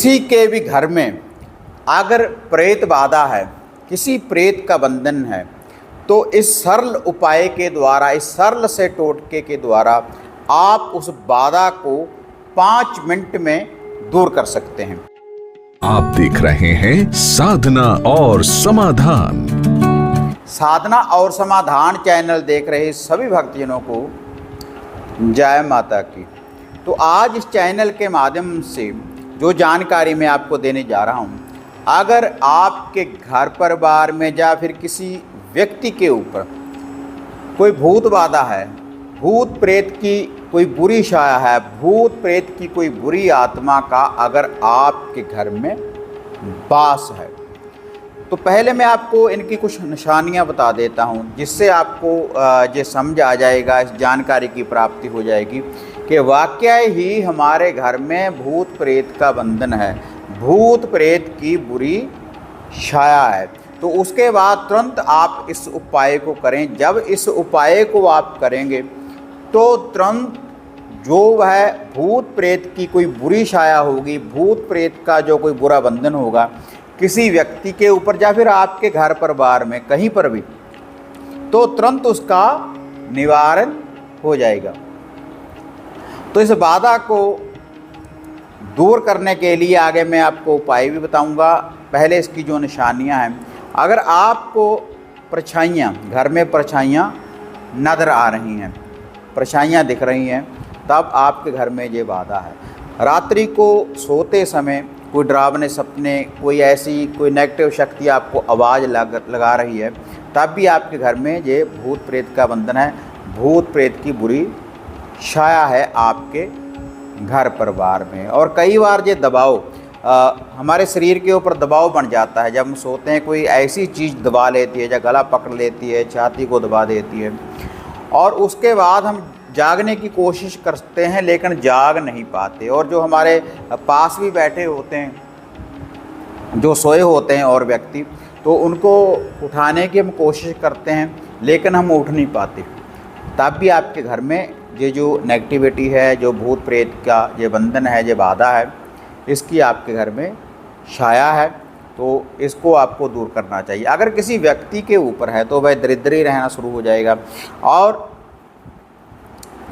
किसी के भी घर में अगर प्रेत बाधा है, किसी प्रेत का बंधन है, तो इस सरल उपाय के द्वारा, इस सरल से टोटके के द्वारा आप उस बाधा को 5 मिनट में दूर कर सकते हैं। आप देख रहे हैं साधना और समाधान। साधना और समाधान चैनल देख रहे सभी भक्तजनों को जय माता की। तो आज इस चैनल के माध्यम से जो जानकारी मैं आपको देने जा रहा हूँ, अगर आपके घर परिवार में या फिर किसी व्यक्ति के ऊपर कोई भूत बाधा है, भूत प्रेत की कोई बुरी छाया है, भूत प्रेत की कोई बुरी आत्मा का अगर आपके घर में वास है, तो पहले मैं आपको इनकी कुछ निशानियां बता देता हूं, जिससे आपको ये समझ आ जाएगा, इस जानकारी की प्राप्ति हो जाएगी कि वाकई ही हमारे घर में भूत प्रेत का बंधन है, भूत प्रेत की बुरी छाया है। तो उसके बाद तुरंत आप इस उपाय को करें। जब इस उपाय को आप करेंगे तो तुरंत जो वह भूत प्रेत की कोई बुरी छाया होगी, भूत प्रेत का जो कोई बुरा बंधन होगा किसी व्यक्ति के ऊपर या फिर आपके घर परिवार में कहीं पर भी, तो तुरंत उसका निवारण हो जाएगा। तो इस बाधा को दूर करने के लिए आगे मैं आपको उपाय भी बताऊंगा। पहले इसकी जो निशानियां हैं, अगर आपको परछाइयाँ, घर में परछाइयाँ नज़र आ रही हैं, परछाइयाँ दिख रही हैं, तब आपके घर में ये बाधा है। रात्रि को सोते समय कोई डरावने सपने, कोई ऐसी कोई नेगेटिव शक्ति आपको आवाज़ लगा रही है, तब भी आपके घर में ये भूत प्रेत का बंधन है, भूत प्रेत की बुरी छाया है आपके घर परिवार में। और कई बार ये दबाव हमारे शरीर के ऊपर दबाव बन जाता है। जब हम सोते हैं कोई ऐसी चीज़ दबा लेती है, या गला पकड़ लेती है, छाती को दबा देती है, और उसके बाद हम जागने की कोशिश करते हैं लेकिन जाग नहीं पाते। और जो हमारे पास भी बैठे होते हैं, जो सोए होते हैं और व्यक्ति, तो उनको उठाने की हम कोशिश करते हैं लेकिन हम उठ नहीं पाते। तब भी आपके घर में ये जो नेगेटिविटी है, जो भूत प्रेत का ये बंधन है, ये बाधा है, इसकी आपके घर में छाया है, तो इसको आपको दूर करना चाहिए। अगर किसी व्यक्ति के ऊपर है तो वह दरिद्र ही रहना शुरू हो जाएगा, और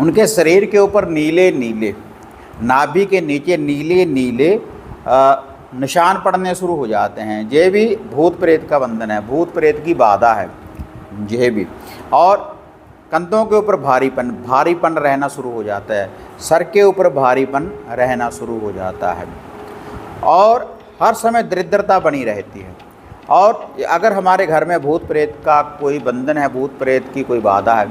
उनके शरीर के ऊपर नीले नीले, नाभि के नीचे नीले नीले निशान पड़ने शुरू हो जाते हैं। ये भी भूत प्रेत का बंधन है, भूत प्रेत की बाधा है ये भी। और कंधों के ऊपर भारीपन रहना शुरू हो जाता है, सर के ऊपर भारीपन रहना शुरू हो जाता है, और हर समय दरिद्रता बनी रहती है। और अगर हमारे घर में भूत प्रेत का कोई बंधन है, भूत प्रेत की कोई बाधा है,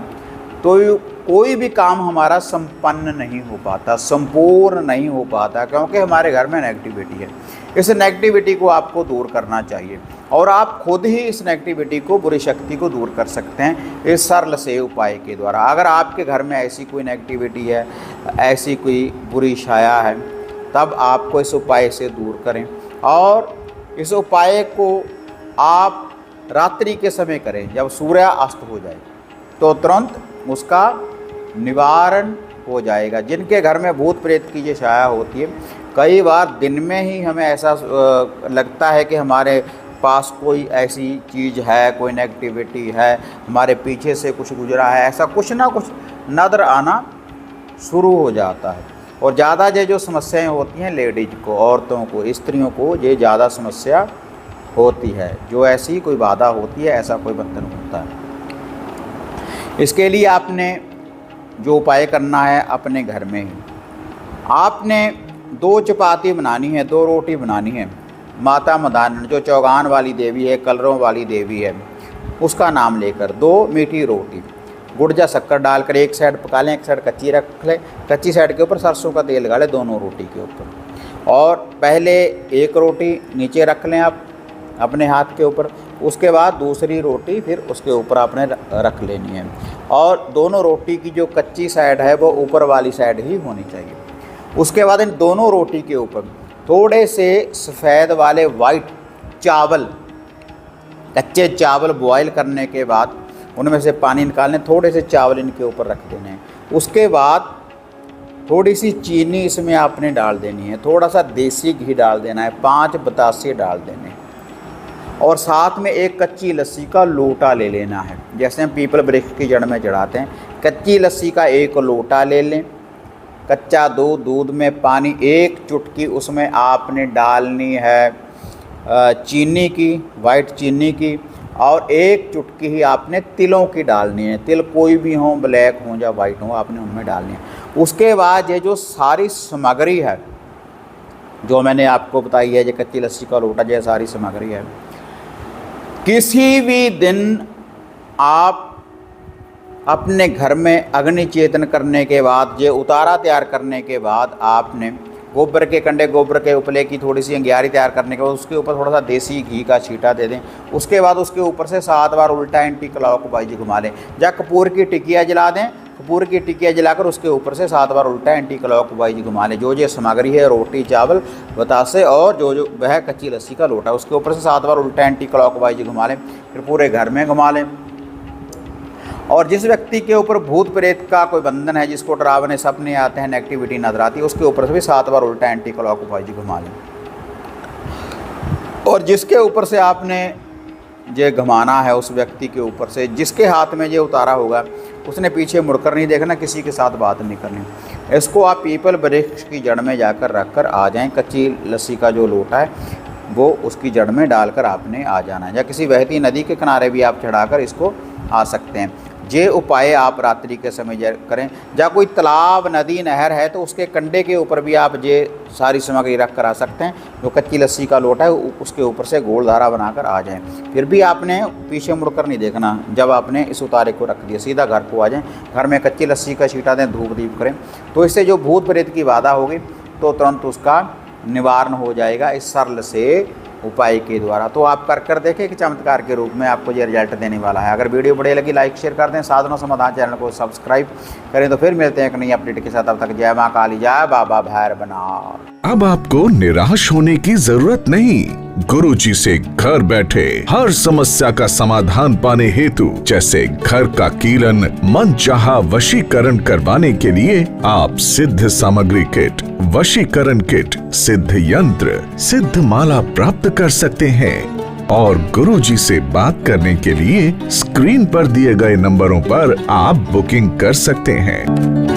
तो कोई भी काम हमारा संपन्न नहीं हो पाता, संपूर्ण नहीं हो पाता, क्योंकि हमारे घर में नेगेटिविटी है। इस नेगेटिविटी को आपको दूर करना चाहिए, और आप खुद ही इस नेगेटिविटी को, बुरी शक्ति को दूर कर सकते हैं इस सरल से उपाय के द्वारा। अगर आपके घर में ऐसी कोई नेगेटिविटी है, ऐसी कोई बुरी छाया है, तब आपको इस उपाय से दूर करें। और इस उपाय को आप रात्रि के समय करें, जब सूर्य अस्त हो जाए, तो तुरंत उसका निवारण हो जाएगा। जिनके घर में भूत प्रेत की ये छाया होती है, कई बार दिन में ही हमें ऐसा लगता है कि हमारे पास कोई ऐसी चीज़ है, कोई नेगेटिविटी है, हमारे पीछे से कुछ गुजरा है, ऐसा कुछ ना कुछ नज़र आना शुरू हो जाता है। और ज़्यादा ये जो समस्याएं होती हैं लेडीज को, औरतों को, स्त्रियों को ये ज़्यादा समस्या होती है, जो ऐसी कोई बाधा होती है, ऐसा कोई बंधन होता है। इसके लिए आपने जो उपाय करना है, अपने घर में ही आपने 2 चपाती बनानी है, 2 रोटी बनानी है। माता मदान जो चौगान वाली देवी है, कलरों वाली देवी है, उसका नाम लेकर 2 मीठी रोटी गुड़ या शक्कर डालकर एक साइड पका लें, एक साइड कच्ची रख लें। कच्ची साइड के ऊपर सरसों का तेल लगा लें दोनों रोटी के ऊपर, और पहले एक रोटी नीचे रख लें आप अपने हाथ के ऊपर, उसके बाद दूसरी रोटी फिर उसके ऊपर आपने रख लेनी है। और दोनों रोटी की जो कच्ची साइड है वो ऊपर वाली साइड ही होनी चाहिए। उसके बाद इन दोनों रोटी के ऊपर थोड़े से सफ़ेद वाले वाइट चावल, कच्चे चावल बॉयल करने के बाद उनमें से पानी निकालने, थोड़े से चावल इनके ऊपर रख देने हैं। उसके बाद थोड़ी सी चीनी इसमें आपने डाल देनी है, थोड़ा सा देसी घी डाल देना है, 5 बतासे डाल देने, और साथ में एक कच्ची लस्सी का लोटा ले लेना है। जैसे हम पीपल वृक्ष की जड़ में चढ़ाते हैं, कच्ची लस्सी का 1 लोटा ले लें। कच्चा दूध, दूध में पानी, 1 चुटकी उसमें आपने डालनी है चीनी की, वाइट चीनी की, और 1 चुटकी ही आपने तिलों की डालनी है। तिल कोई भी हो, ब्लैक हो या वाइट हो, आपने उनमें डालनी है। उसके बाद ये जो सारी सामग्री है जो मैंने आपको बताई है, ये कच्ची लस्सी का लोटा, ये सारी सामग्री है, किसी भी दिन आप अपने घर में अग्नि चेतन करने के बाद, ये उतारा तैयार करने के बाद, आपने गोबर के कंडे, गोबर के उपले की थोड़ी सी अंगियारी तैयार करने के बाद उसके ऊपर थोड़ा सा देसी घी का छींटा दे दें। उसके बाद उसके ऊपर से 7 बार उल्टा एंटी क्लॉकवाइज घुमा लें, या कपूर की टिकिया जला दें। कपूर की टिकिया जलाकर उसके ऊपर से 7 बार उल्टा एंटी क्लॉकवाइज घुमा लें। जो ये सामग्री है, रोटी, चावल, बतासे और जो वह कच्ची लस्सी का लोटा, उसके ऊपर से 7 बार उल्टा एंटी क्लॉकवाइज घुमा लें, फिर पूरे घर में घुमा लें। और जिस व्यक्ति के ऊपर भूत प्रेत का कोई बंधन है, जिसको डरावने सपने आते हैं, नेगेटिविटी नजर आती है, उसके ऊपर से भी 7 बार उल्टा एंटी क्लॉकवाइज घुमा लें। और जिसके ऊपर से आपने ये घुमाना है, उस व्यक्ति के ऊपर से जिसके हाथ में ये उतारा होगा, उसने पीछे मुड़कर नहीं देखना, किसी के साथ बात नहीं करनी। इसको आप पीपल वृक्ष की जड़ में जाकर रख कर आ जाएं। कच्ची लस्सी का जो लोटा है वो उसकी जड़ में डालकर आपने आ जाना है, या किसी बहती नदी के किनारे भी आप चढ़ाकर इसको आ सकते हैं। ये उपाय आप रात्रि के समय करें। या कोई तालाब, नदी, नहर है तो उसके कंडे के ऊपर भी आप ये सारी सामग्री रख कर आ सकते हैं। जो कच्ची लस्सी का लोटा है उसके ऊपर से गोल धारा बनाकर आ जाएं। फिर भी आपने पीछे मुड़कर नहीं देखना। जब आपने इस उतारे को रख दिया, सीधा घर को आ जाएं। घर में कच्ची लस्सी का छींटा दें, धूप दीप करें, तो इससे जो भूत प्रेत की बाधा होगी तो तुरंत उसका निवारण हो जाएगा इस सरल से उपाय के द्वारा। तो आप कर देखें कि चमत्कार के रूप में आपको ये रिजल्ट देने वाला है। अगर वीडियो बढ़िया लगी, लाइक शेयर कर दें, साधना समाधान चैनल को सब्सक्राइब करें। तो फिर मिलते हैं एक नई अपडेट के साथ। तब तक जय माँ काली, जय बाबा भैरवनाथ। अब आपको निराश होने की जरूरत नहीं। गुरुजी से घर बैठे हर समस्या का समाधान पाने हेतु, जैसे घर का कीलन, मनचाहा वशीकरण करवाने के लिए आप सिद्ध सामग्री किट, वशीकरण किट, सिद्ध यंत्र, सिद्ध माला प्राप्त कर सकते हैं। और गुरुजी से बात करने के लिए स्क्रीन पर दिए गए नंबरों पर आप बुकिंग कर सकते हैं।